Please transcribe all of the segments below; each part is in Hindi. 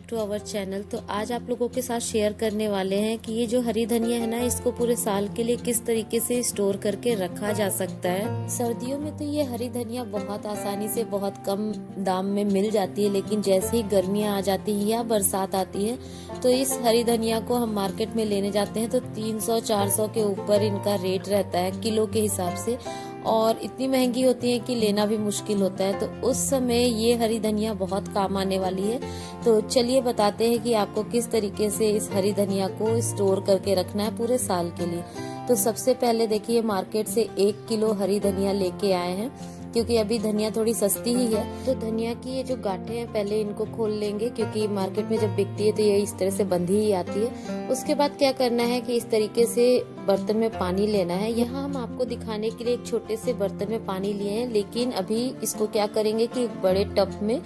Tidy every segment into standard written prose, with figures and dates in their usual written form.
To our channel. तो आज आप लोगों के साथ शेयर करने वाले हैं कि ये जो हरी धनिया है ना, इसको पूरे साल के लिए किस तरीके से स्टोर करके रखा जा सकता है। सर्दियों में तो ये हरी धनिया बहुत आसानी से बहुत कम दाम में मिल जाती है, लेकिन जैसे ही गर्मियाँ आ जाती है या बरसात आती है तो इस हरी धनिया को हम मार्केट में लेने जाते हैं तो 300-400 के ऊपर इनका रेट रहता है किलो के हिसाब से, और इतनी महंगी होती है कि लेना भी मुश्किल होता है। तो उस समय ये हरी धनिया बहुत काम आने वाली है। तो चलिए बताते हैं कि आपको किस तरीके से इस हरी धनिया को स्टोर करके रखना है पूरे साल के लिए। तो सबसे पहले देखिए, मार्केट से 1 किलो हरी धनिया लेके आए हैं, क्योंकि अभी धनिया थोड़ी सस्ती ही है। तो धनिया की ये जो गांठें हैं पहले इनको खोल लेंगे, क्योंकि मार्केट में जब बिकती है तो ये इस तरह से बंधी ही आती है। उसके बाद क्या करना है कि इस तरीके से बर्तन में पानी लेना है। यहाँ हम आपको दिखाने के लिए एक छोटे से बर्तन में पानी लिए हैं, लेकिन अभी इसको क्या करेंगे कि एक बड़े टब में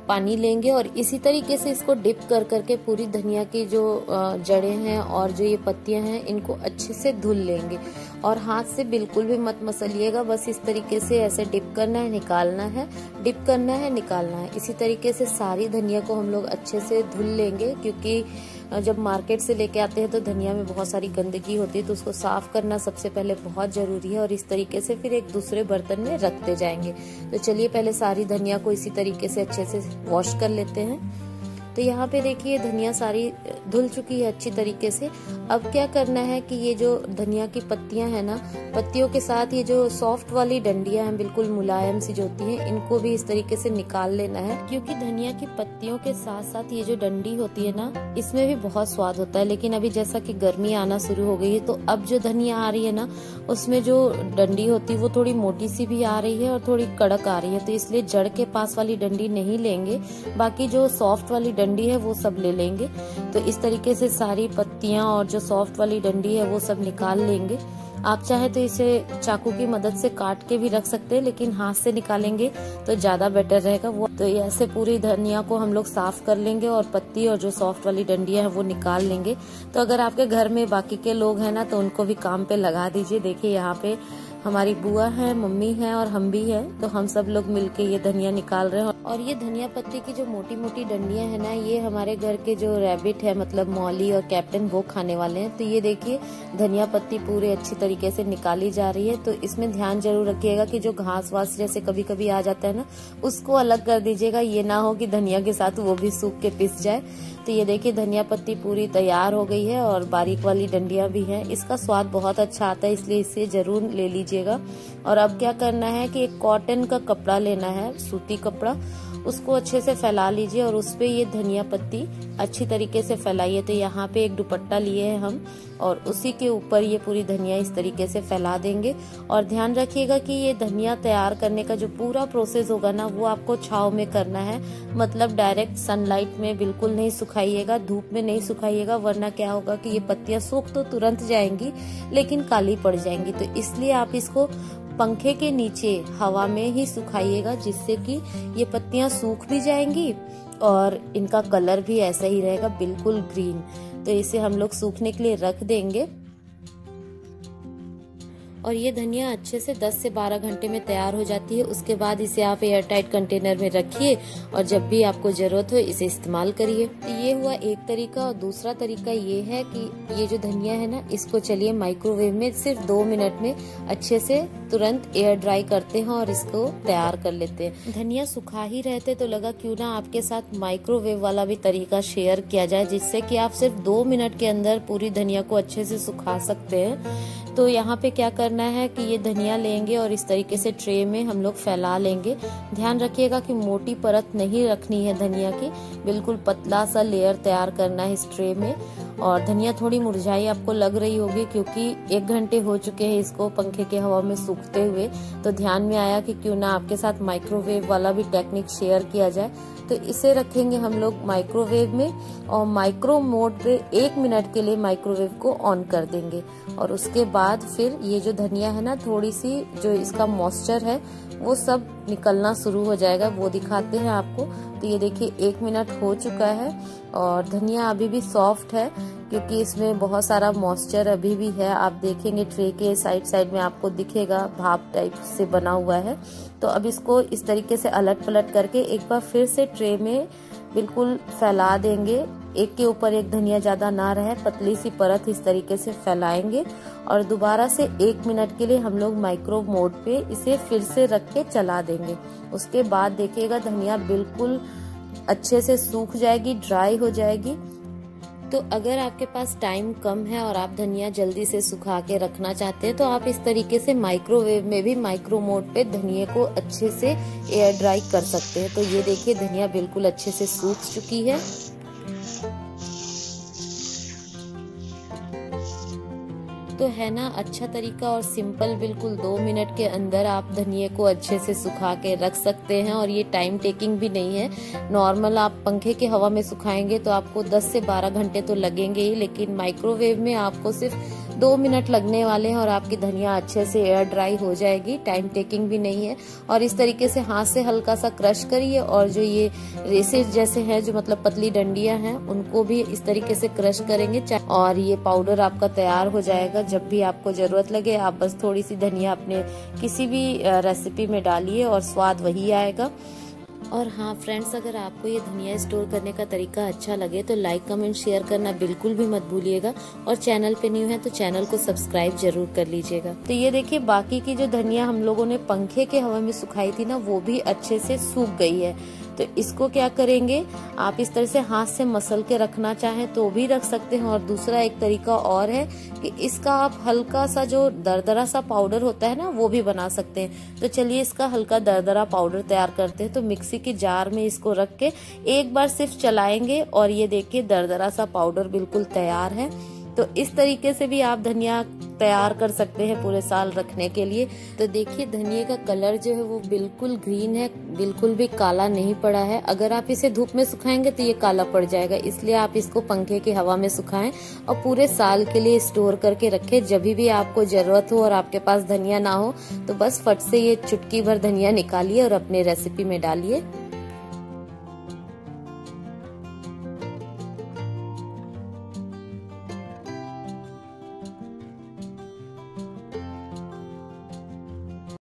पानी लेंगे और इसी तरीके से इसको डिप कर करके पूरी धनिया की जो जड़ें हैं और जो ये पत्तियां हैं इनको अच्छे से धुल लेंगे। और हाथ से बिल्कुल भी मत मसलिएगा, बस इस तरीके से ऐसे डिप करना है, निकालना है, डिप करना है, निकालना है। इसी तरीके से सारी धनिया को हम लोग अच्छे से धुल लेंगे, क्योंकि जब मार्केट से लेके आते हैं तो धनिया में बहुत सारी गंदगी होती है, तो उसको साफ करना सबसे पहले बहुत जरूरी है। और इस तरीके से फिर एक दूसरे बर्तन में रखते जाएंगे। तो चलिए पहले सारी धनिया को इसी तरीके से अच्छे से वॉश कर लेते हैं। तो यहाँ पे देखिए धनिया सारी धुल चुकी है अच्छी तरीके से। अब क्या करना है कि ये जो धनिया की पत्तियां हैं ना, पत्तियों के साथ ये जो सॉफ्ट वाली डंडियां हैं बिल्कुल मुलायम सी जो होती हैं, इनको भी इस तरीके से निकाल लेना है। क्योंकि धनिया की पत्तियों के साथ साथ ये जो डंडी होती है ना, इसमें भी बहुत स्वाद होता है। लेकिन अभी जैसा कि गर्मी आना शुरू हो गई है तो अब जो धनिया आ रही है ना, उसमें जो डंडी होती है वो थोड़ी मोटी सी भी आ रही है और थोड़ी कड़क आ रही है। तो इसलिए जड़ के पास वाली डंडी नहीं लेंगे, बाकी जो सॉफ्ट वाली डंडी है वो सब ले लेंगे। तो इस तरीके से सारी पत्तियां और जो सॉफ्ट वाली डंडी है वो सब निकाल लेंगे। आप चाहे तो इसे चाकू की मदद से काट के भी रख सकते हैं, लेकिन हाथ से निकालेंगे तो ज्यादा बेटर रहेगा वो। तो ऐसे पूरी धनिया को हम लोग साफ कर लेंगे और पत्ती और जो सॉफ्ट वाली डंडियां है वो निकाल लेंगे। तो अगर आपके घर में बाकी के लोग हैं ना, तो उनको भी काम पे लगा दीजिए। देखिए यहाँ पे हमारी बुआ है, मम्मी है और हम भी है, तो हम सब लोग मिलके ये धनिया निकाल रहे हैं। और ये धनिया पत्ती की जो मोटी मोटी डंडियां है ना, ये हमारे घर के जो रैबिट है, मतलब मौली और कैप्टन, वो खाने वाले हैं। तो ये देखिए धनिया पत्ती पूरे अच्छी तरीके से निकाली जा रही है। तो इसमें ध्यान जरूर रखिएगा कि जो घास वास जैसे कभी कभी आ जाता है ना, उसको अलग कर दीजिएगा। ये ना हो कि धनिया के साथ वो भी सूख के पिस जाए। तो ये देखिए धनिया पत्ती पूरी तैयार हो गई है और बारीक वाली डंडियां भी हैं। इसका स्वाद बहुत अच्छा आता है, इसलिए इसे जरूर ले लीजिएगा। और अब क्या करना है कि एक कॉटन का कपड़ा लेना है, सूती कपड़ा, उसको अच्छे से फैला लीजिए और उस पे ये धनिया पत्ती अच्छी तरीके से फैलाइए। तो यहाँ पे एक दुपट्टा लिए हैं हम, और उसी के ऊपर ये पूरी धनिया इस तरीके से फैला देंगे। और ध्यान रखिएगा कि ये धनिया तैयार करने का जो पूरा प्रोसेस होगा ना, वो आपको छांव में करना है, मतलब डायरेक्ट सनलाइट में बिल्कुल नहीं सुखाइएगा, धूप में नहीं सुखाइएगा, वरना क्या होगा कि ये पत्तियां सूख तो तुरंत जाएंगी लेकिन काली पड़ जाएंगी। तो इसलिए आप इसको पंखे के नीचे हवा में ही सुखाइएगा, जिससे कि ये पत्तियां सूख भी जाएंगी और इनका कलर भी ऐसा ही रहेगा, बिल्कुल ग्रीन। तो इसे हम लोग सूखने के लिए रख देंगे। और ये धनिया अच्छे से 10 से 12 घंटे में तैयार हो जाती है। उसके बाद इसे आप एयर टाइट कंटेनर में रखिए और जब भी आपको जरूरत हो इसे इस्तेमाल करिए। तो ये हुआ एक तरीका। और दूसरा तरीका ये है कि ये जो धनिया है ना, इसको चलिए माइक्रोवेव में सिर्फ 2 मिनट में अच्छे से तुरंत एयर ड्राई करते हैं और इसको तैयार कर लेते हैं। धनिया सुखा ही रहते तो लगा क्यों ना आपके साथ माइक्रोवेव वाला भी तरीका शेयर किया जाए, जिससे कि आप सिर्फ 2 मिनट के अंदर पूरी धनिया को अच्छे से सुखा सकते हैं। तो यहाँ पे क्या करना है कि ये धनिया लेंगे और इस तरीके से ट्रे में हम लोग फैला लेंगे। ध्यान रखिएगा कि मोटी परत नहीं रखनी है धनिया की, बिल्कुल पतला सा लेयर तैयार करना है इस ट्रे में। और धनिया थोड़ी मुरझाई आपको लग रही होगी, क्योंकि 1 घंटे हो चुके हैं इसको पंखे के हवा में सूखते हुए। तो ध्यान में आया कि क्यों ना आपके साथ माइक्रोवेव वाला भी टेक्निक शेयर किया जाए। तो इसे रखेंगे हम लोग माइक्रोवेव में और माइक्रो मोड पे 1 मिनट के लिए माइक्रोवेव को ऑन कर देंगे। और उसके बाद फिर ये जो धनिया है ना, थोड़ी सी जो इसका मॉइस्चर है वो सब निकलना शुरू हो जाएगा, वो दिखाते हैं आपको। तो ये देखिए 1 मिनट हो चुका है और धनिया अभी भी सॉफ्ट है, क्योंकि इसमें बहुत सारा मॉइस्चर अभी भी है। आप देखेंगे ट्रे के साइड साइड में आपको दिखेगा, भाप टाइप से बना हुआ है। तो अब इसको इस तरीके से अलट पलट करके एक बार फिर से ट्रे में बिल्कुल फैला देंगे। एक के ऊपर एक धनिया ज्यादा ना रहे, पतली सी परत इस तरीके से फैलाएंगे और दोबारा से 1 मिनट के लिए हम लोग माइक्रो मोड पे इसे फिर से रख के चला देंगे। उसके बाद देखिएगा धनिया बिल्कुल अच्छे से सूख जाएगी, ड्राई हो जाएगी। तो अगर आपके पास टाइम कम है और आप धनिया जल्दी से सुखा के रखना चाहते हैं तो आप इस तरीके से माइक्रोवेव में भी माइक्रो मोड पे धनिया को अच्छे से एयर ड्राई कर सकते हैं। तो ये देखिए धनिया बिल्कुल अच्छे से सूख चुकी है। तो है ना अच्छा तरीका और सिंपल, बिल्कुल 2 मिनट के अंदर आप धनिया को अच्छे से सुखा के रख सकते हैं। और ये टाइम टेकिंग भी नहीं है। नॉर्मल आप पंखे के हवा में सुखाएंगे तो आपको 10 से 12 घंटे तो लगेंगे ही, लेकिन माइक्रोवेव में आपको सिर्फ 2 मिनट लगने वाले हैं और आपकी धनिया अच्छे से एयर ड्राई हो जाएगी। टाइम टेकिंग भी नहीं है। और इस तरीके से हाथ से हल्का सा क्रश करिए और जो ये रेसेस जैसे हैं, जो मतलब पतली डंडियां हैं, उनको भी इस तरीके से क्रश करेंगे और ये पाउडर आपका तैयार हो जाएगा। जब भी आपको जरूरत लगे आप बस थोड़ी सी धनिया अपने किसी भी रेसिपी में डालिए और स्वाद वही आएगा। और हाँ फ्रेंड्स, अगर आपको ये धनिया स्टोर करने का तरीका अच्छा लगे तो लाइक कमेंट शेयर करना बिल्कुल भी मत भूलिएगा। और चैनल पे न्यू है तो चैनल को सब्सक्राइब जरूर कर लीजिएगा। तो ये देखिए बाकी की जो धनिया हम लोगों ने पंखे के हवा में सुखाई थी ना, वो भी अच्छे से सूख गई है। तो इसको क्या करेंगे, आप इस तरह से हाथ से मसल के रखना चाहें तो भी रख सकते हैं। और दूसरा एक तरीका और है कि इसका आप हल्का सा जो दरदरा सा पाउडर होता है ना, वो भी बना सकते हैं। तो चलिए इसका हल्का दरदरा पाउडर तैयार करते हैं। तो मिक्सी की जार में इसको रख के एक बार सिर्फ चलाएंगे और ये देखिए दरदरा सा पाउडर बिल्कुल तैयार है। तो इस तरीके से भी आप धनिया तैयार कर सकते हैं पूरे साल रखने के लिए। तो देखिए धनिया का कलर जो है वो बिल्कुल ग्रीन है, बिल्कुल भी काला नहीं पड़ा है। अगर आप इसे धूप में सुखाएंगे तो ये काला पड़ जाएगा, इसलिए आप इसको पंखे की हवा में सुखाएं और पूरे साल के लिए स्टोर करके रखें। जब भी आपको जरूरत हो और आपके पास धनिया ना हो तो बस फट से ये चुटकी भर धनिया निकालिए और अपने रेसिपी में डालिए।